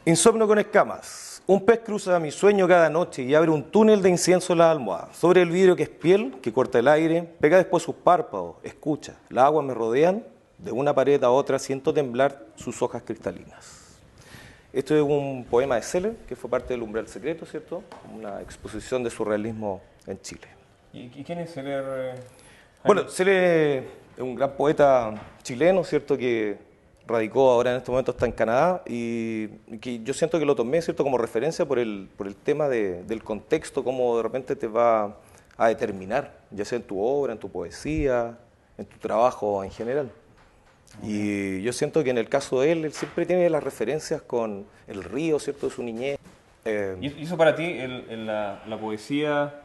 Insomnio con escamas. Un pez cruza mi sueño cada noche y abre un túnel de incienso en la almohada. Sobre el vidrio que es piel, que corta el aire, pega después sus párpados, escucha. Las aguas me rodean, de una pared a otra siento temblar sus hojas cristalinas. Esto es un poema de Seller, que fue parte del Umbral Secreto, ¿cierto? Una exposición de surrealismo en Chile. ¿Y quién es Seller? Bueno, Seller es un gran poeta chileno, ¿cierto? Que radicó ahora en este momento está en Canadá y que yo siento que lo tomé, ¿cierto? Como referencia por el tema del contexto, cómo de repente te va a determinar, ya sea en tu obra, en tu poesía, en tu trabajo en general. Y yo siento que en el caso de él siempre tiene las referencias con el río, ¿cierto? De su niñez. ¿Y eso para ti, la poesía,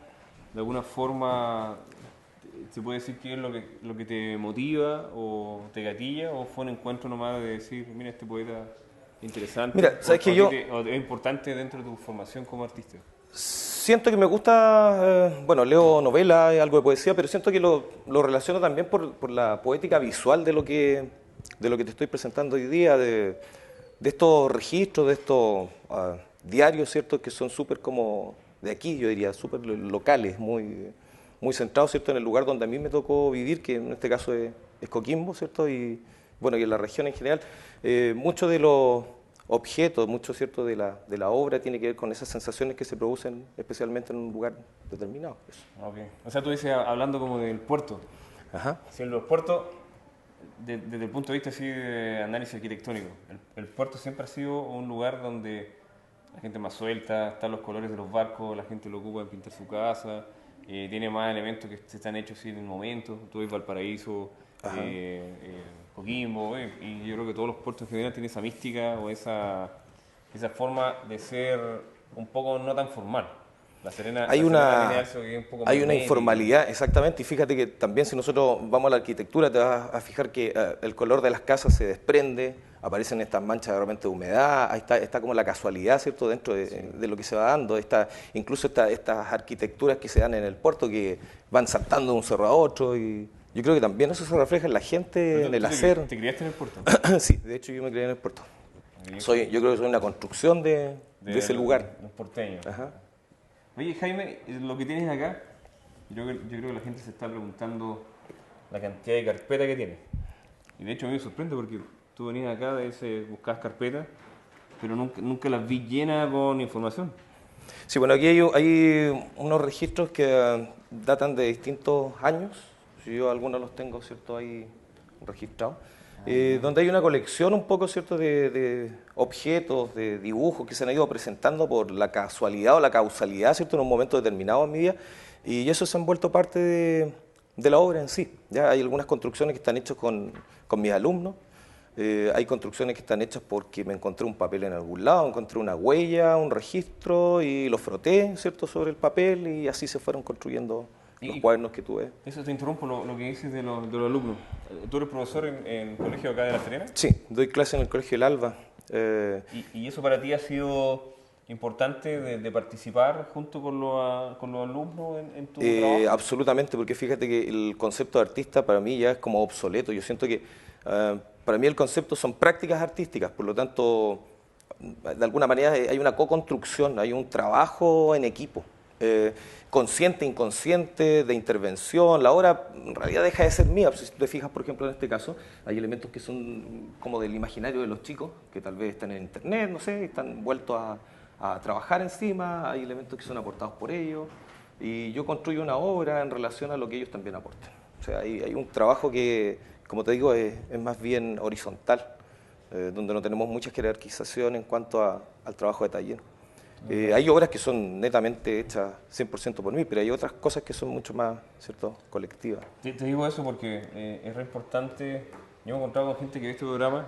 de alguna forma, se puede decir que es lo que te motiva o te gatilla, o fue un encuentro nomás de decir, mira, este poeta es interesante? Mira, sabes que o es importante dentro de tu formación como artista? Siento que me gusta, bueno, leo novelas y algo de poesía, pero siento que lo relaciono también por la poética visual de lo que te estoy presentando hoy día, de estos registros, de estos diarios, ¿cierto? Que son súper como de aquí, yo diría, súper locales, muy centrados, ¿cierto? En el lugar donde a mí me tocó vivir, que en este caso es Coquimbo, ¿cierto? Y bueno, y en la región en general, muchos de los objetos, mucho, ¿cierto? De la obra tiene que ver con esas sensaciones que se producen especialmente en un lugar determinado. Eso. Okay. O sea, tú dices, hablando como del puerto. Ajá. Si en los puertos, desde el punto de vista así de análisis arquitectónico, el puerto siempre ha sido un lugar donde la gente más suelta, están los colores de los barcos, la gente lo ocupa en pintar su casa, tiene más elementos que están hechos así en el momento. Tú ves Valparaíso, Coquimbo, y yo creo que todos los puertos en general tienen esa mística o esa forma de ser un poco no tan formal. La Serena Hay tiene una algo que es un poco hay más una médico. informalidad, exactamente, y fíjate que también si nosotros vamos a la arquitectura te vas a fijar que el color de las casas se desprende, aparecen estas manchas de repente de humedad, ahí está como la casualidad, ¿cierto? Dentro de lo que se va dando, incluso estas arquitecturas que se dan en el puerto que van saltando de un cerro a otro, y yo creo que también eso se refleja en la gente, en el hacer. ¿Te criaste en el puerto? Sí, de hecho yo me crié en el puerto. Yo creo que soy una construcción de ese lugar. Los porteños. Ajá. Oye, Jaime, lo que tienes acá, yo creo que la gente se está preguntando la cantidad de carpetas que tienes. Y de hecho a mí me sorprende porque tú venías acá, buscabas carpetas, pero nunca las vi llenas con información. Sí, bueno, aquí hay unos registros que datan de distintos años. Yo algunos los tengo, ¿cierto?, ahí registrados. Donde hay una colección un poco, ¿cierto?, de objetos, de dibujos que se han ido presentando por la casualidad o la causalidad, ¿cierto?, en un momento determinado en mi vida, y eso se han vuelto parte de la obra en sí. Ya hay algunas construcciones que están hechas con mis alumnos, hay construcciones que están hechas porque me encontré un papel en algún lado, encontré una huella, un registro y lo froté, ¿cierto?, sobre el papel, y así se fueron construyendo los cuadernos que tuve. Eso te interrumpo, lo que dices de los alumnos. ¿Tú eres profesor en el colegio acá de La Serena? Sí, doy clase en el Colegio El Alba. ¿Y eso para ti ha sido importante de participar junto con los alumnos en tu trabajo? Absolutamente, porque fíjate que el concepto de artista para mí ya es como obsoleto. Yo siento que para mí el concepto son prácticas artísticas, por lo tanto, de alguna manera hay una co-construcción, hay un trabajo en equipo. Consciente, inconsciente, de intervención. La obra en realidad deja de ser mía. Si te fijas, por ejemplo, en este caso, hay elementos que son como del imaginario de los chicos, que tal vez están en internet, no sé, están vueltos a trabajar encima, hay elementos que son aportados por ellos, y yo construyo una obra en relación a lo que ellos también aportan. O sea, hay un trabajo que, como te digo, es más bien horizontal, donde no tenemos mucha jerarquización en cuanto al trabajo de taller. Hay obras que son netamente hechas 100% por mí, pero hay otras cosas que son mucho más, ¿cierto?, colectivas. Te digo eso porque es re importante. Yo me he encontrado con gente que ve este programa,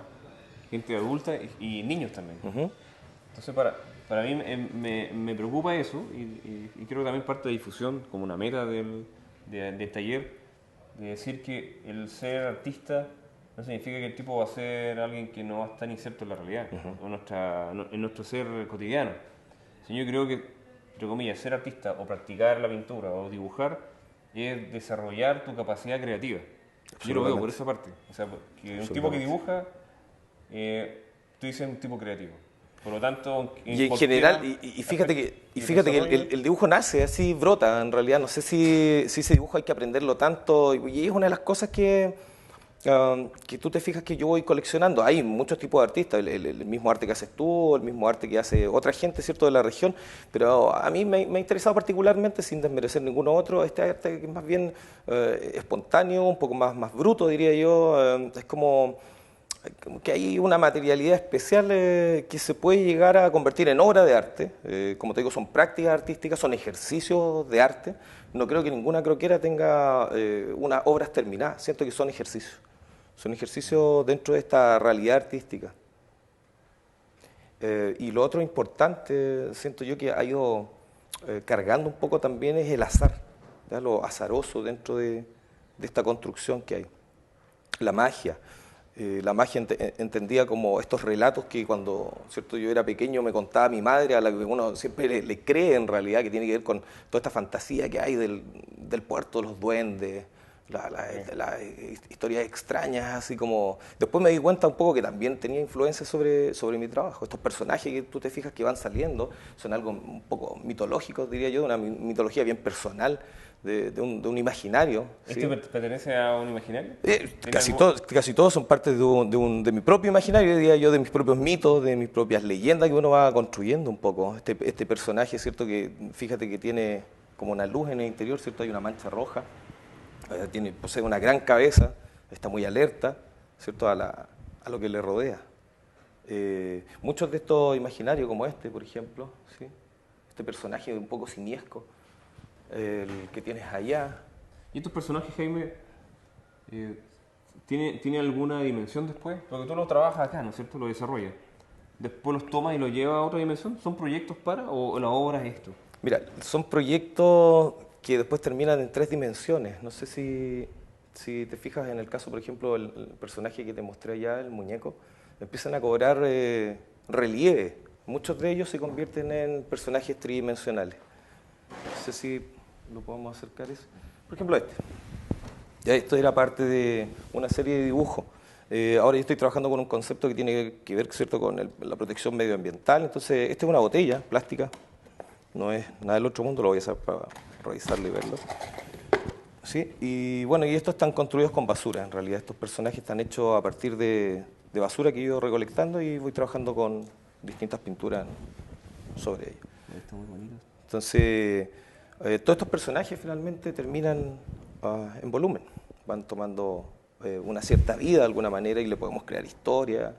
gente adulta y niños también. Entonces, para mí me preocupa eso y creo que también parte de difusión, como una meta del taller, de decir que el ser artista no significa que el tipo va a ser alguien que no va a estar inserto en la realidad, o en nuestro ser cotidiano. Si yo creo que, entre comillas, ser artista o practicar la pintura o dibujar es desarrollar tu capacidad creativa. Yo lo veo por esa parte. O sea, que un tipo que dibuja, tú dices un tipo creativo. Por lo tanto, y en general, y fíjate que el dibujo nace así, brota. En realidad, no sé si ese dibujo hay que aprenderlo tanto. Y es una de las cosas que tú te fijas que yo voy coleccionando. Hay muchos tipos de artistas, el mismo arte que haces tú, el mismo arte que hace otra gente, ¿cierto?, de la región, pero a mí me ha interesado particularmente, sin desmerecer ninguno otro, este arte que es más bien espontáneo, un poco más bruto, diría yo. Es como que hay una materialidad especial que se puede llegar a convertir en obra de arte. Como te digo, son prácticas artísticas, son ejercicios de arte. No creo que ninguna croquera tenga unas obras terminadas, siento que son ejercicios. Son ejercicios dentro de esta realidad artística. Y lo otro importante, siento yo que ha ido cargando un poco también es el azar, ¿ya? Lo azaroso dentro de esta construcción que hay. La magia. La magia entendía como estos relatos que cuando, ¿cierto?, yo era pequeño me contaba mi madre, a la que uno siempre le cree en realidad, que tiene que ver con toda esta fantasía que hay del puerto, los duendes, las historias extrañas, así como... Después me di cuenta un poco que también tenía influencia sobre mi trabajo. Estos personajes que tú te fijas que van saliendo son algo un poco mitológicos, diría yo, una mitología bien personal, de un imaginario. ¿Este pertenece a un imaginario? Casi todos son parte de mi propio imaginario, diría yo, de mis propios mitos, de mis propias leyendas que uno va construyendo un poco. Este personaje, ¿cierto?, que fíjate que tiene como una luz en el interior, ¿cierto? Hay una mancha roja. Posee una gran cabeza, está muy alerta, ¿cierto?, a lo que le rodea. Muchos de estos imaginarios, como este, por ejemplo, ¿sí?, este personaje un poco simiesco, el que tienes allá. ¿Y estos personajes, Jaime, tiene alguna dimensión después? Porque tú los trabajas acá, ¿no es cierto?, lo desarrollas. Después los tomas y los llevas a otra dimensión. ¿Son proyectos o la obra es esto? Mira, son proyectos que después terminan en 3 dimensiones. No sé si te fijas en el caso, por ejemplo, el personaje que te mostré allá, el muñeco, empiezan a cobrar relieve. Muchos de ellos se convierten en personajes tridimensionales. No sé si lo podemos acercar eso. Por ejemplo, Ya esto era parte de una serie de dibujos. Ahora yo estoy trabajando con un concepto que tiene que ver, ¿cierto?, con la protección medioambiental. Entonces, esta es una botella plástica. No es nada del otro mundo, lo voy a hacer para revisarlo y verlo. Sí, y bueno, y estos están construidos con basura, en realidad. Estos personajes están hechos a partir de basura que he ido recolectando y voy trabajando con distintas pinturas sobre ellos. Está muy bonito. Entonces, todos estos personajes finalmente terminan en volumen. Van tomando una cierta vida de alguna manera y le podemos crear historia.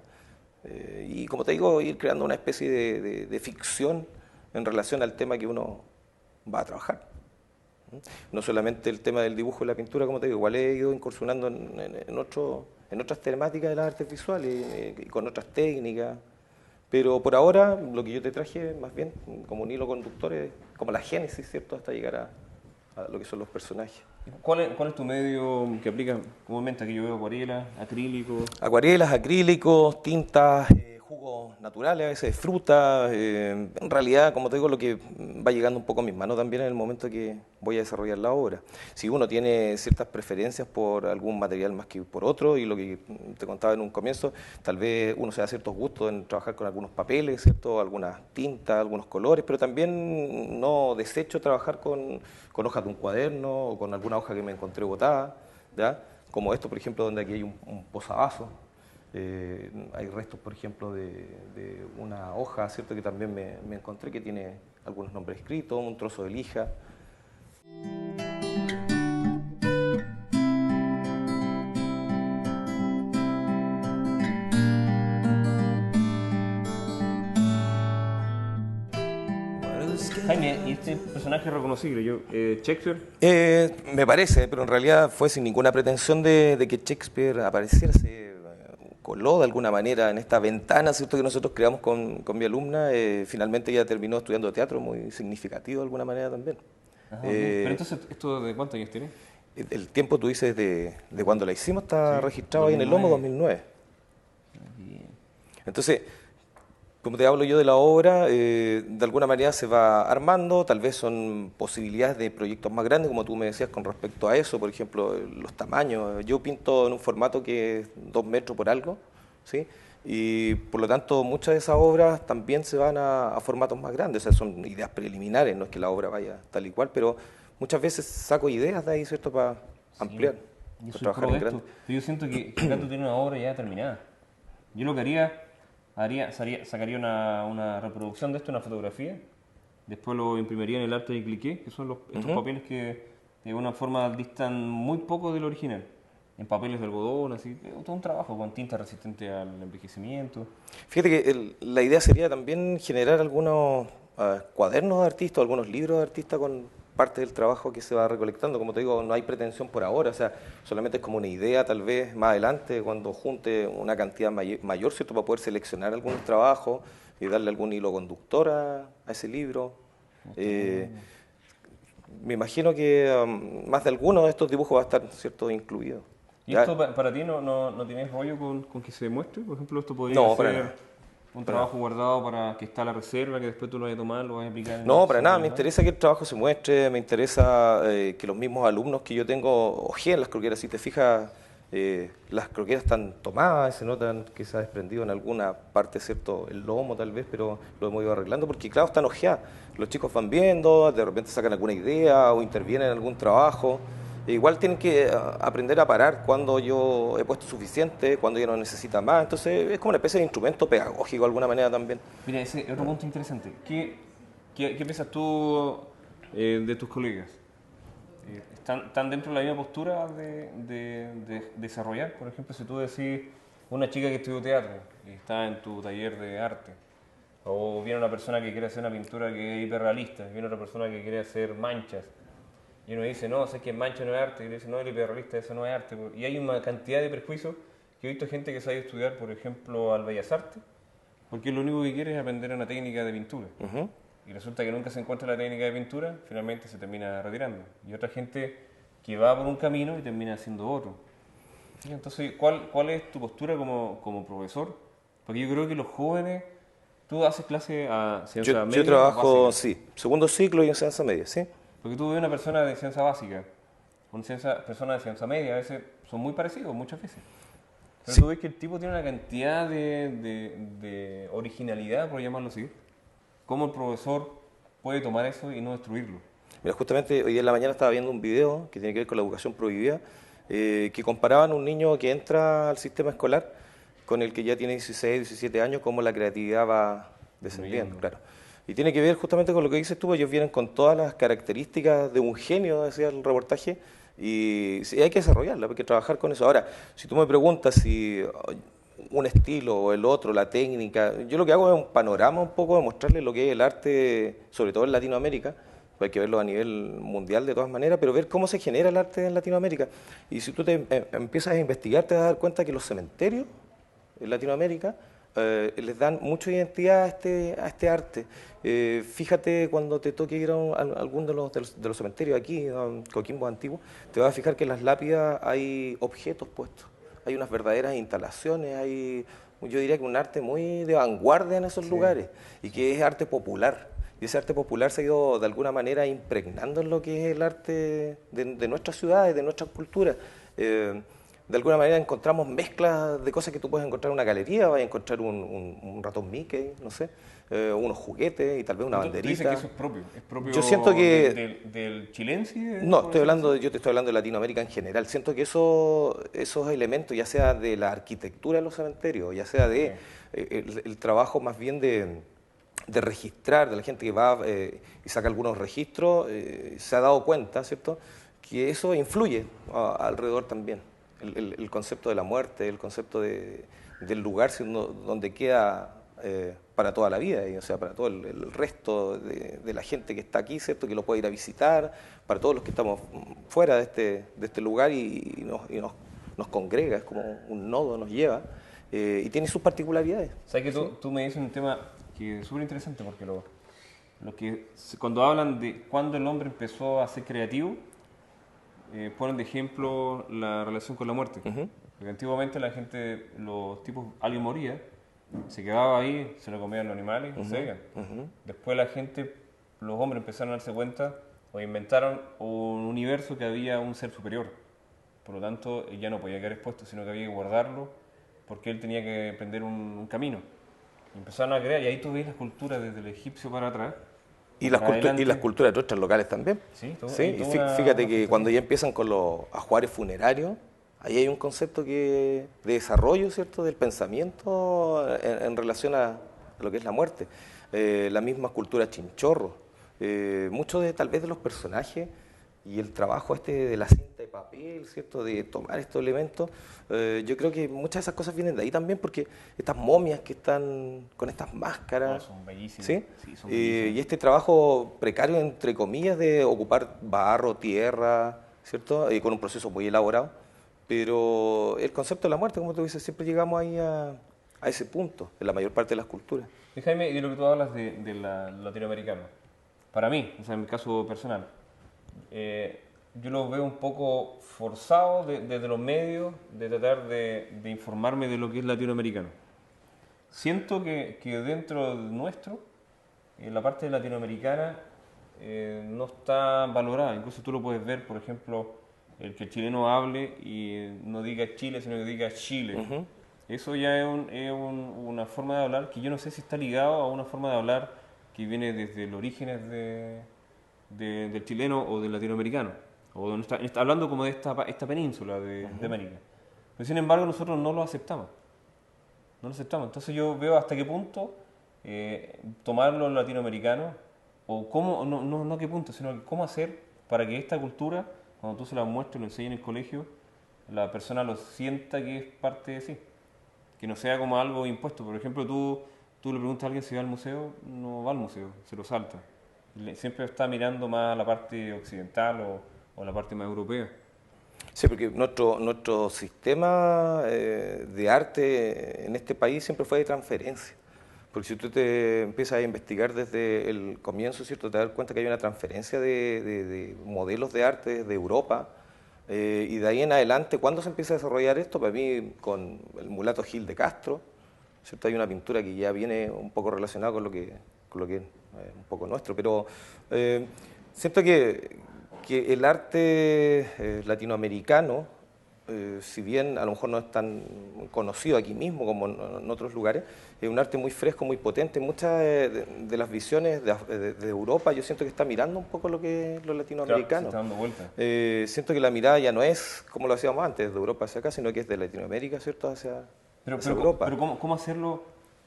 Y como te digo, ir creando una especie de ficción en relación al tema que uno va a trabajar. No solamente el tema del dibujo y la pintura, como te digo, igual he ido incursionando en otras temáticas de las artes visuales y con otras técnicas, pero por ahora lo que yo te traje más bien como un hilo conductor es como la génesis, ¿cierto?, hasta llegar a lo que son los personajes. ¿Cuál es tu medio que aplicas comúnmente? Aquí yo veo acuarelas, acrílicos. Acuarelas, acrílicos, tintas, jugos naturales, a veces fruta. En realidad, como te digo, lo que va llegando un poco a mis manos también en el momento que voy a desarrollar la obra. Si uno tiene ciertas preferencias por algún material más que por otro, y lo que te contaba en un comienzo, tal vez uno se da ciertos gustos en trabajar con algunos papeles, ¿cierto?, algunas tintas, algunos colores, pero también no desecho trabajar con hojas de un cuaderno o con alguna hoja que me encontré botada, ¿ya? Como esto, por ejemplo, donde aquí hay un posavasos. Hay restos, por ejemplo, de una hoja, ¿cierto?, que también me encontré, que tiene algunos nombres escritos, un trozo de lija. Jaime, ¿y este personaje es reconocible? ¿Shakespeare? Me parece, pero en realidad fue sin ninguna pretensión de que Shakespeare apareciera. Se coló de alguna manera en esta ventana, ¿cierto?, que nosotros creamos con mi alumna. Finalmente ella terminó estudiando teatro, muy significativo de alguna manera también. Ajá, pero entonces, ¿esto de cuántos años tiene? El tiempo, tú dices, de cuando la hicimos, está Sí, registrado ahí en el Lomo 2009. 2009. Bien. Entonces, como te hablo yo de la obra, de alguna manera se va armando, tal vez son posibilidades de proyectos más grandes, como tú me decías con respecto a eso, por ejemplo, los tamaños. Yo pinto en un formato que es 2 metros por algo, ¿sí? Y por lo tanto muchas de esas obras también se van a formatos más grandes, o sea, son ideas preliminares, no es que la obra vaya tal y cual, pero muchas veces saco ideas de ahí, ¿cierto?, para Sí, ampliar, yo para soy trabajar pro en de grande. esto, pero yo siento que acá tú tienes una obra ya terminada. Yo lo que sacaría una reproducción de esto, una fotografía, después lo imprimiría en el arte de cliqué, que son estos Ujú. papeles que de alguna forma distan muy poco del original. En papeles de algodón, así, todo un trabajo con tinta resistente al envejecimiento. Fíjate que la idea sería también generar algunos cuadernos de artistas, algunos libros de artistas con parte del trabajo que se va recolectando. Como te digo, no hay pretensión por ahora, o sea, solamente es como una idea tal vez más adelante, cuando junte una cantidad mayor, ¿cierto?, para poder seleccionar algunos trabajos y darle algún hilo conductor a ese libro. Estaría Eh, bueno. Me imagino que más de alguno de estos dibujos va a estar, ¿cierto?, incluido. ¿Y ¿Ya? esto para ti no tienes rollo con que se demuestre? Por ejemplo, esto podría No, para ser nada. un Para nada. trabajo guardado para que está a la reserva, que después tú lo vayas a tomar, lo vayas a aplicar en No, para nada, diseños me más. interesa que el trabajo se muestre, me interesa que los mismos alumnos que yo tengo ojeen las croqueras. Si te fijas, las croqueras están tomadas, se notan que se ha desprendido en alguna parte, ¿cierto? El lomo tal vez, pero lo hemos ido arreglando porque, claro, están ojeadas. Los chicos van viendo, de repente sacan alguna idea o intervienen en algún trabajo. E igual tienen que aprender a parar cuando yo he puesto suficiente, cuando ya no necesita más. Entonces es como una especie de instrumento pedagógico de alguna manera también. Mira, ese es otro punto interesante. ¿Qué piensas tú de tus colegas? ¿Están dentro de la misma postura de desarrollar? Por ejemplo, si tú decís una chica que estudió teatro y está en tu taller de arte, o viene una persona que quiere hacer una pintura que es hiperrealista, viene otra persona que quiere hacer manchas, y uno dice, no, sé que mancha no es arte, y uno dice, no, el hiperrealista, eso no es arte. Y hay una cantidad de prejuicios que he visto gente que sabe estudiar, por ejemplo, al Bellas Artes, porque lo único que quiere es aprender una técnica de pintura. Ujú. Y resulta que nunca se encuentra la técnica de pintura, finalmente se termina retirando. Y otra gente que va por un camino y termina haciendo otro. ¿Sí? Entonces, ¿cuál es tu postura como profesor? Porque yo creo que los jóvenes, tú haces clase a ciencia Yo media o trabajo, básica. sí, segundo ciclo y enseñanza media, ¿sí? Porque tú ves una persona de ciencia básica, persona de ciencia media, a veces son muy parecidos, muchas veces. Pero Sí. tú ves que el tipo tiene una cantidad de originalidad, por llamarlo así. ¿Cómo el profesor puede tomar eso y no destruirlo? Mira, justamente hoy día en la mañana estaba viendo un video que tiene que ver con la educación prohibida, que comparaban un niño que entra al sistema escolar con el que ya tiene 16, 17 años, cómo la creatividad va descendiendo, Disminuyendo. claro. Y tiene que ver justamente con lo que dices tú, ellos vienen con todas las características de un genio, decía el reportaje, y sí, hay que desarrollarla, hay que trabajar con eso. Ahora, si tú me preguntas si un estilo o el otro, la técnica, yo lo que hago es un panorama un poco de mostrarles lo que es el arte, sobre todo en Latinoamérica, hay que verlo a nivel mundial de todas maneras, pero ver cómo se genera el arte en Latinoamérica. Y si tú empiezas a investigar, te vas a dar cuenta que los cementerios en Latinoamérica les dan mucha identidad a este arte. Fíjate cuando te toque ir a algún de los cementerios aquí, a Coquimbo Antiguo, te vas a fijar que en las lápidas hay objetos puestos, hay unas verdaderas instalaciones, hay, yo diría que un arte muy de vanguardia en esos Sí, lugares y sí. que es arte popular. Y ese arte popular se ha ido de alguna manera impregnando en lo que es el arte de nuestras ciudades, de nuestras culturas. De alguna manera encontramos mezclas de cosas que tú puedes encontrar en una galería, vas a encontrar un ratón Mickey, no sé, unos juguetes y tal vez una Tú dices que banderita. eso es Yo siento propio que, del chilense, no, por estoy decirlo hablando, así. yo te estoy hablando de Latinoamérica en general. Siento que esos elementos, ya sea de la arquitectura de los cementerios, ya sea de Ok. el trabajo más bien de registrar, de la gente que va y saca algunos registros, se ha dado cuenta, ¿cierto?, que eso influye alrededor también. El concepto de la muerte, el concepto del lugar donde queda para toda la vida, y, o sea, para todo el resto de la gente que está aquí, ¿cierto?, que lo puede ir a visitar, para todos los que estamos fuera de este lugar nos congrega, es como un nodo, nos lleva, y tiene sus particularidades. Sabes que ¿Sí? tú me dices un tema que es súper interesante porque cuando hablan de cuándo el hombre empezó a ser creativo, ponen de ejemplo la relación con la muerte. Porque antiguamente la gente, los tipos, alguien moría, se quedaba ahí, se lo comían los animales y se iban. Después la gente, los hombres empezaron a darse cuenta o inventaron un universo que había un ser superior. Por lo tanto, ya no podía quedar expuesto, sino que había que guardarlo porque él tenía que emprender un camino. Y empezaron a crear, y ahí tú ves las culturas desde el egipcio para atrás. Y las culturas de otras locales también. Sí, ¿Sí? Y fíjate que cuando ya empiezan con los ajuares funerarios, ahí hay un concepto de desarrollo, ¿cierto?, del pensamiento en relación a lo que es la muerte. La misma cultura chinchorro. Muchos tal vez de los personajes y el trabajo de la cinta de papel, ¿cierto?, de tomar estos elementos, yo creo que muchas de esas cosas vienen de ahí también, porque estas momias que están con estas máscaras, son bellísimas. ¿sí? Sí, son bellísimas. Y este trabajo precario, entre comillas, de ocupar barro, tierra, ¿cierto?, con un proceso muy elaborado, pero el concepto de la muerte, como tú dices, siempre llegamos ahí a ese punto, en la mayor parte de las culturas. Y Jaime, de lo que tú hablas de la latinoamericana, para mí, o sea, en mi caso personal, yo lo veo un poco forzado desde los medios de tratar de informarme de lo que es latinoamericano. Siento que dentro nuestro, la parte latinoamericana no está valorada. Incluso tú lo puedes ver, por ejemplo, el que el chileno hable y no diga Chile, sino que diga Chile. Eso ya es una forma de hablar que yo no sé si está ligado a una forma de hablar que viene desde los orígenes del chileno o del latinoamericano, o está hablando como de esta península de América. Pero sin embargo nosotros no lo aceptamos. No lo aceptamos. Entonces yo veo hasta qué punto tomarlo latinoamericano, o cómo, no a qué punto, sino que cómo hacer para que esta cultura, cuando tú se la muestres y lo enseñes en el colegio, la persona lo sienta que es parte de sí. Que no sea como algo impuesto. Por ejemplo, tú le preguntas a alguien si va al museo, no va al museo, se lo salta. Siempre está mirando más a la parte occidental o la parte más europea. Sí, porque nuestro sistema de arte en este país siempre fue de transferencia. Porque si tú te empiezas a investigar desde el comienzo, ¿cierto?, te das cuenta que hay una transferencia de modelos de arte de Europa. Y de ahí en adelante, ¿cuándo se empieza a desarrollar esto? Para mí, con el mulato Gil de Castro, ¿cierto? Hay una pintura que ya viene un poco relacionada con lo que es un poco nuestro, pero siento que el arte latinoamericano, si bien a lo mejor no es tan conocido aquí mismo como en otros lugares, es un arte muy fresco, muy potente. Muchas de las visiones de Europa yo siento que está mirando un poco lo que es lo latinoamericano. Claro, se está dando vuelta. Siento que la mirada ya no es como lo hacíamos antes, de Europa hacia acá, sino que es de Latinoamérica, ¿cierto?, hacia Europa. Pero ¿cómo hacerlo?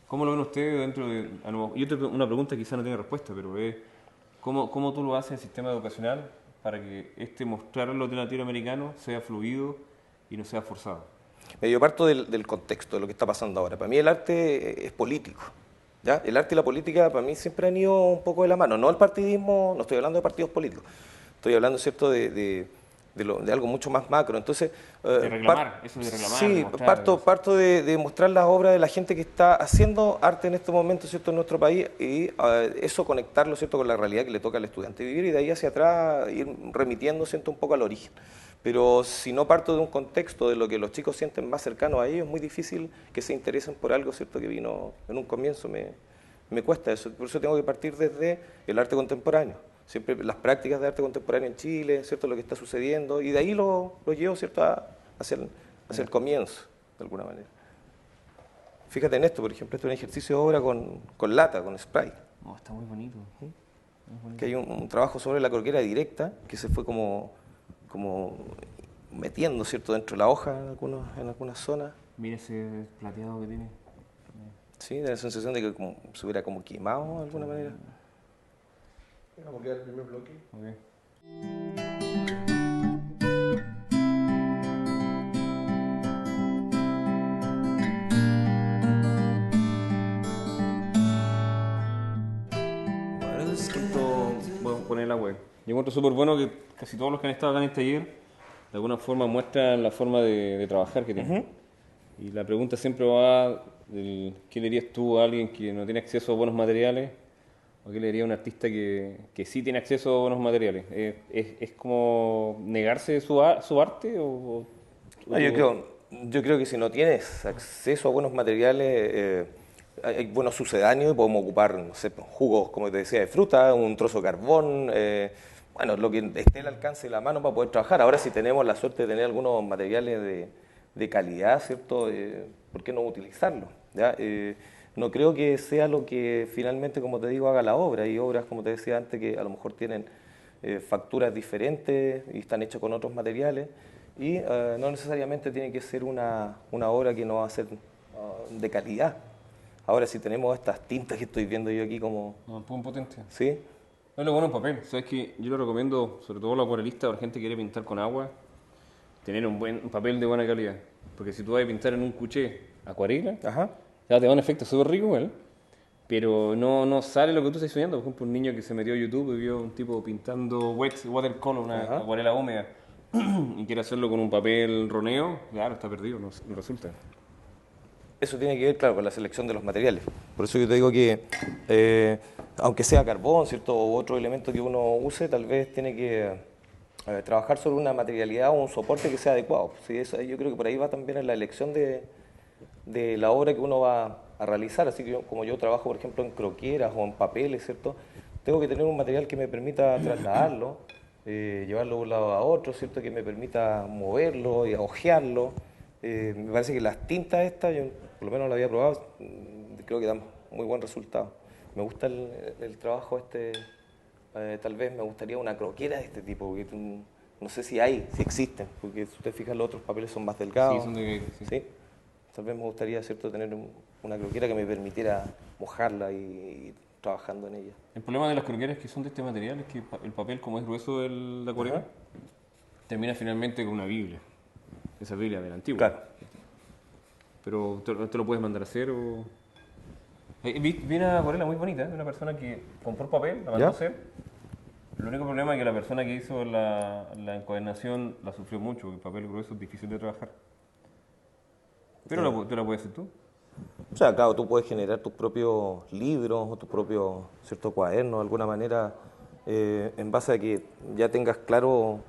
¿Cómo lo ven ustedes dentro de...? Yo tengo una pregunta que quizá no tiene respuesta, pero es ¿cómo tú lo haces en el sistema educacional para que mostrar lo latinoamericano sea fluido y no sea forzado? Yo parto del contexto, de lo que está pasando ahora. Para mí el arte es político, ¿ya? El arte y la política para mí siempre han ido un poco de la mano. No el partidismo, no estoy hablando de partidos políticos, estoy hablando, ¿cierto?, de algo mucho más macro. Entonces, de reclamar, eso de reclamar. Sí, de mostrar, parto de mostrar las obras de la gente que está haciendo arte en este momento, ¿cierto?, en nuestro país, y eso conectarlo, ¿cierto?, con la realidad que le toca al estudiante vivir, y de ahí hacia atrás ir remitiendo, ¿cierto?, un poco al origen. Pero si no parto de un contexto de lo que los chicos sienten más cercano a ellos, es muy difícil que se interesen por algo, ¿cierto?, que vino en un comienzo. Me cuesta eso, por eso tengo que partir desde el arte contemporáneo. Siempre las prácticas de arte contemporáneo en Chile, ¿cierto?, lo que está sucediendo, y de ahí lo llevo, ¿cierto?, hacia el comienzo, de alguna manera. Fíjate en esto, por ejemplo, esto es un ejercicio de obra con lata, con spray. No, está muy bonito. Muy bonito. Que hay un trabajo sobre la croquera directa, que se fue como metiendo, ¿cierto?, dentro de la hoja en algunas zonas. Mira ese plateado que tiene. Sí, da la sensación de que se hubiera como quemado de alguna manera. Vamos a quedar el primer bloque. Okay. Voy a poner la web. Yo encuentro súper bueno que casi todos los que han estado acá en este taller de alguna forma muestran la forma de trabajar que tienen. Y la pregunta siempre va, ¿qué le dirías tú a alguien que no tiene acceso a buenos materiales ¿O qué le diría a un artista que sí tiene acceso a buenos materiales? ¿Es como negarse su arte? No, yo creo que si no tienes acceso a buenos materiales, hay buenos sucedáneos y podemos ocupar, no sé, pues, jugos, como te decía, de fruta, un trozo de carbón, bueno, lo que esté al alcance de la mano para poder trabajar. Ahora, si tenemos la suerte de tener algunos materiales de calidad, ¿cierto? ¿Por qué no utilizarlos? ¿Ya? No creo que sea lo que finalmente, como te digo, haga la obra. Hay obras, como te decía antes, que a lo mejor tienen facturas diferentes y están hechas con otros materiales. Y no necesariamente tiene que ser una obra que no va a ser de calidad. Ahora, si tenemos estas tintas que estoy viendo yo aquí como... No, un poco potente. ¿Sí? Es lo bueno en papel. Sabes que yo lo recomiendo, sobre todo a los acuarelistas o a la gente que quiere pintar con agua, tener un papel de buena calidad. Porque si tú vas a pintar en un cuché acuarela, Ajá. ya te da un efecto súper rico, igual, pero no sale lo que tú estás soñando. Por ejemplo, un niño que se metió a YouTube y vio un tipo pintando wet watercolor, una Ajá. acuarela húmeda, y quiere hacerlo con un papel roneo, claro, está perdido, no resulta. Eso tiene que ver, claro, con la selección de los materiales. Por eso yo te digo que, aunque sea carbón, ¿cierto? O otro elemento que uno use, tal vez tiene que trabajar sobre una materialidad o un soporte que sea adecuado. Sí, yo creo que por ahí va también en la elección de la obra que uno va a realizar. Así que como yo trabajo, por ejemplo, en croqueras o en papeles, ¿cierto? Tengo que tener un material que me permita trasladarlo, llevarlo de un lado a otro, ¿cierto? Que me permita moverlo y ojearlo. Me parece que las tintas estas, yo por lo menos lo había probado, creo que dan muy buen resultado. Me gusta el trabajo este, tal vez me gustaría una croquera de este tipo, porque no sé si existen, porque si usted fija los otros papeles son más delgados. Sí, son de... Sí. ¿Sí? Tal vez me gustaría, ¿cierto?, tener una croquera que me permitiera mojarla y ir trabajando en ella. El problema de las croqueras que son de este material es que el papel, como es grueso de acuarela, Ajá. termina finalmente con una Biblia. Esa Biblia del antiguo. Claro. Pero te lo puedes mandar a hacer o... Vi una acuarela muy bonita de una persona que compró papel, la mandó ¿Ya? a hacer. El único problema es que la persona que hizo la encuadernación la sufrió mucho, porque el papel grueso es difícil de trabajar. Pero tú la puedes hacer tú. O sea, claro, tú puedes generar tus propios libros o tus propios, ¿cierto?, cuadernos, de alguna manera, en base a que ya tengas claro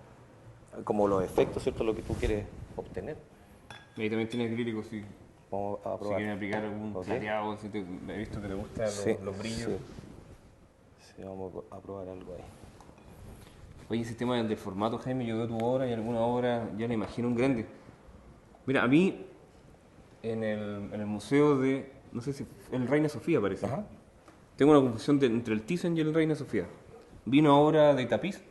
como los efectos, ¿cierto?, lo que tú quieres obtener. Y ahí también tienes acrílicos, si Vamos a probar. quieren aplicar algún Ok. plateado, he visto que te gustan Sí, los brillos. sí. Sí, vamos a probar algo ahí. Oye, ese tema del formato, Jaime, yo veo tu obra y alguna obra ya la imagino en grande. Mira, a mí, en el museo de, no sé si, el Reina Sofía parece. Ajá. Tengo una confusión entre el Thyssen y el Reina Sofía. Vi una obra de tapiz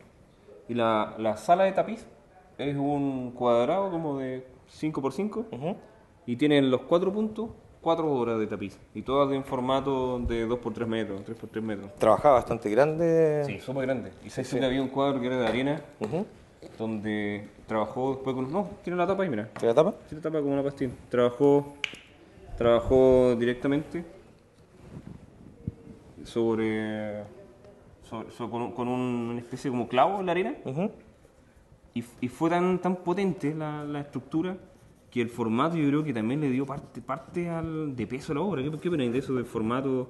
y la sala de tapiz es un cuadrado como de 5 por 5 Ujú. y tienen los 4 puntos, 4 obras de tapiz y todas en formato de 2 por 3 metros, 3 por 3 metros. Trabajaba bastante grande. Sí, súper grande. Y sé sí. que había un cuadro que era de arena Ujú. donde trabajó después con... No, tiene la tapa ahí, mira. ¿Te la tapa? Tiene la tapa como una pastilla. Trabajó directamente con una especie como clavo en la arena. Ujú. Y fue tan potente la estructura que el formato yo creo que también le dio parte de peso a la obra. ¿Qué opináis de eso del formato?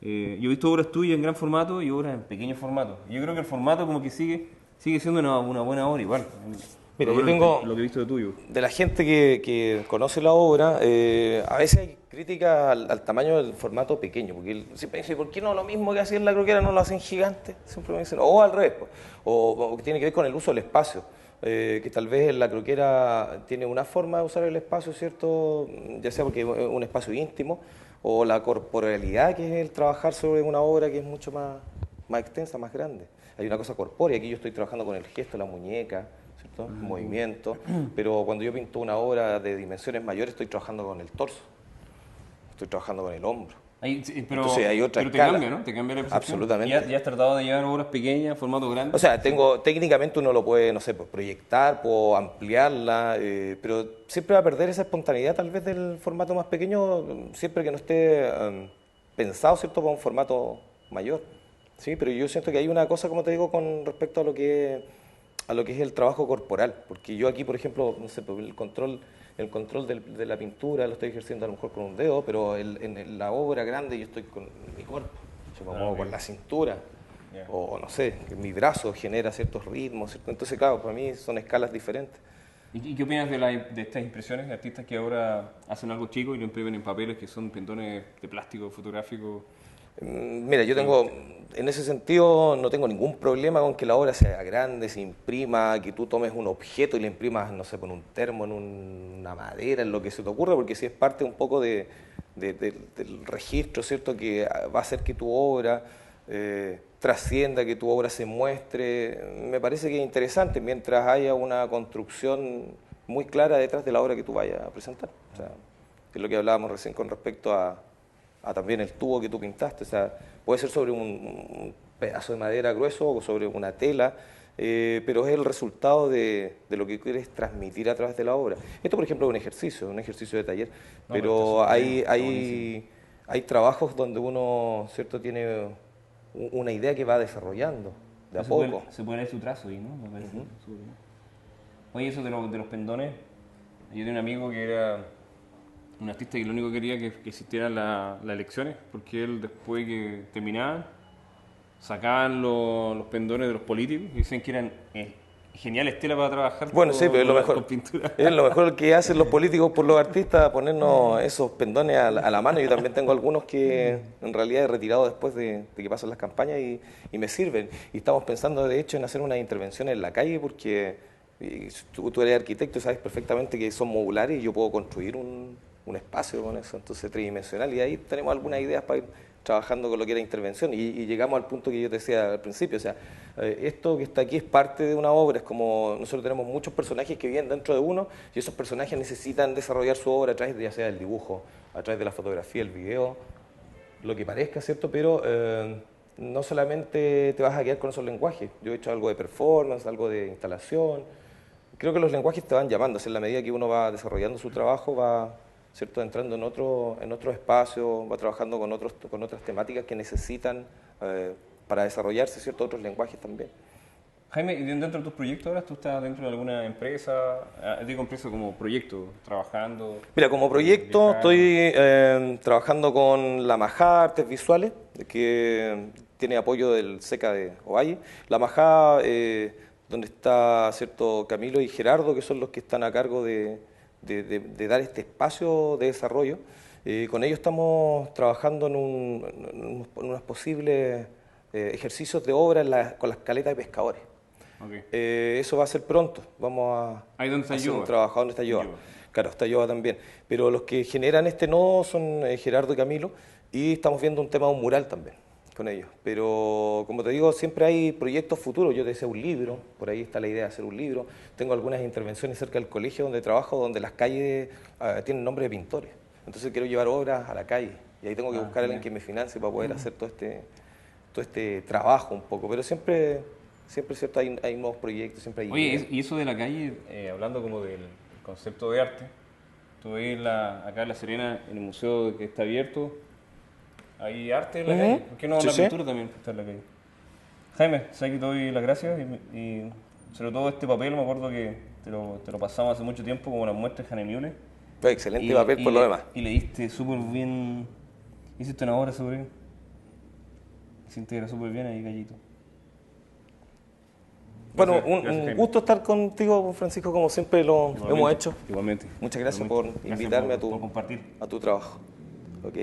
Yo he visto obras tuyas en gran formato y obras en pequeño formato. Yo creo que el formato como que sigue siendo una buena obra igual. Mira, Por yo lo menos tengo- lo que he visto de tuyo. De la gente que conoce la obra, a veces hay críticas al tamaño del formato pequeño, porque siempre dicen, ¿por qué no lo mismo que hacían la croquera no lo hacen gigante? Siempre me dicen, o al revés, pues. O que tiene que ver con el uso del espacio, que tal vez la croquera tiene una forma de usar el espacio, ¿cierto? Ya sea porque es un espacio íntimo, o la corporalidad, que es el trabajar sobre una obra que es mucho más extensa, más grande. Hay una cosa corpórea, aquí yo estoy trabajando con el gesto, la muñeca, ¿cierto? Movimiento, pero cuando yo pinto una obra de dimensiones mayores estoy trabajando con el torso, estoy trabajando con el hombro. Pero, Entonces hay otra pero te escala. cambia, ¿no? Te cambia la percepción. Absolutamente. ¿Ya has tratado de llevar obras pequeñas, formato grande? O sea, técnicamente uno lo puede, no sé, pues, proyectar, puedo ampliarla, pero siempre va a perder esa espontaneidad tal vez del formato más pequeño, siempre que no esté pensado, ¿cierto?, para un formato mayor. Sí, pero yo siento que hay una cosa, como te digo, con respecto a lo que es el trabajo corporal, porque yo aquí, por ejemplo, no sé, pues, el control de la pintura lo estoy ejerciendo a lo mejor con un dedo, pero en la obra grande yo estoy con mi cuerpo, yo me muevo con la cintura, Ya. o no sé, que mi brazo genera ciertos ritmos, ¿cierto? Entonces, claro, para mí son escalas diferentes. ¿Y qué opinas de estas impresiones de artistas que ahora hacen algo chico y lo imprimen en papeles que son pendones de plástico fotográfico? Mira, yo tengo, en ese sentido, no tengo ningún problema con que la obra sea grande, se imprima, que tú tomes un objeto y le imprimas, no sé, con un termo, en una madera, en lo que se te ocurra, porque si es parte un poco del registro, ¿cierto?, que va a hacer que tu obra trascienda, que tu obra se muestre, me parece que es interesante, mientras haya una construcción muy clara detrás de la obra que tú vayas a presentar. O sea, que es lo que hablábamos recién con respecto a también el tubo que tú pintaste, o sea, puede ser sobre un pedazo de madera grueso o sobre una tela, pero es el resultado de lo que quieres transmitir a través de la obra. Esto, por ejemplo, es un ejercicio de taller, No, pero está súper bien, está hay trabajos donde uno, ¿cierto?, tiene una idea que va desarrollando de a poco. Se puede leer su trazo ahí, ¿no? Me parece súper bien. Oye, eso de los pendones, yo tenía un amigo que era un artista que lo único que quería que existieran las elecciones, porque él después que terminaban, sacaban los pendones de los políticos y dicen que eran geniales telas para trabajar Bueno, sí, pero es lo con mejor. pintura. Es lo mejor que hacen los políticos por los artistas, ponernos esos pendones a la mano. Yo también tengo algunos que en realidad he retirado después de que pasan las campañas y me sirven. Y estamos pensando, de hecho, en hacer una intervención en la calle porque tú eres arquitecto y sabes perfectamente que son modulares y yo puedo construir un espacio con eso, entonces tridimensional. Y ahí tenemos algunas ideas para ir trabajando con lo que era intervención y llegamos al punto que yo te decía al principio, o sea, esto que está aquí es parte de una obra, es como nosotros tenemos muchos personajes que viven dentro de uno y esos personajes necesitan desarrollar su obra a través de ya sea el dibujo, a través de la fotografía, el video, lo que parezca, ¿cierto? Pero no solamente te vas a quedar con esos lenguajes, yo he hecho algo de performance, algo de instalación, creo que los lenguajes te van llamando, o sea, en la medida que uno va desarrollando su trabajo va, ¿cierto?, entrando en otro espacio, va trabajando con otras temáticas que necesitan para desarrollarse, ¿cierto?, otros lenguajes también. Jaime, ¿y dentro de tus proyectos ahora tú estás dentro de alguna empresa? Digo empresa como proyecto, trabajando. Mira, como proyecto estoy trabajando con la Majá Artes Visuales, que tiene apoyo del SECA de Ovalle. La Majá, donde está, ¿cierto?, Camilo y Gerardo, que son los que están a cargo de dar este espacio de desarrollo. Con ellos estamos trabajando en unos posibles ejercicios de obra con las caletas de pescadores. Okay. Eso va a ser pronto. Vamos a ¿Ahí dónde está hacer un Yoba? trabajo. ¿Dónde está Yoba? Yoba. Claro, está Yoba también. Pero los que generan este nodo son Gerardo y Camilo y estamos viendo un tema de un mural también con ellos. Pero como te digo, siempre hay proyectos futuros. Yo te decía un libro, por ahí está la idea de hacer un libro. Tengo algunas intervenciones cerca del colegio donde trabajo, donde las calles tienen nombre de pintores. Entonces quiero llevar obras a la calle y ahí tengo que buscar a alguien que me financie para poder hacer todo este trabajo un poco. Pero siempre cierto, hay nuevos proyectos, siempre hay ideas. Oye, y eso de la calle, hablando como del concepto de arte, tú ves acá en La Serena, en el museo que está abierto, hay arte en la calle. ¿Por qué no Sí, la sí. pintura también está en la calle? Jaime, sabes que te doy las gracias y sobre todo este papel, me acuerdo que te lo pasamos hace mucho tiempo como las muestras de Jane Müller. Fue excelente papel por lo demás. Y le diste súper bien, hiciste una obra súper bien. Se integra súper bien ahí, Gallito. Bueno, Gracias, un Jaime. gusto estar contigo, Francisco, como siempre lo hemos hecho. Igualmente. Muchas gracias Igualmente. por invitarme por compartir. a tu trabajo. Ok.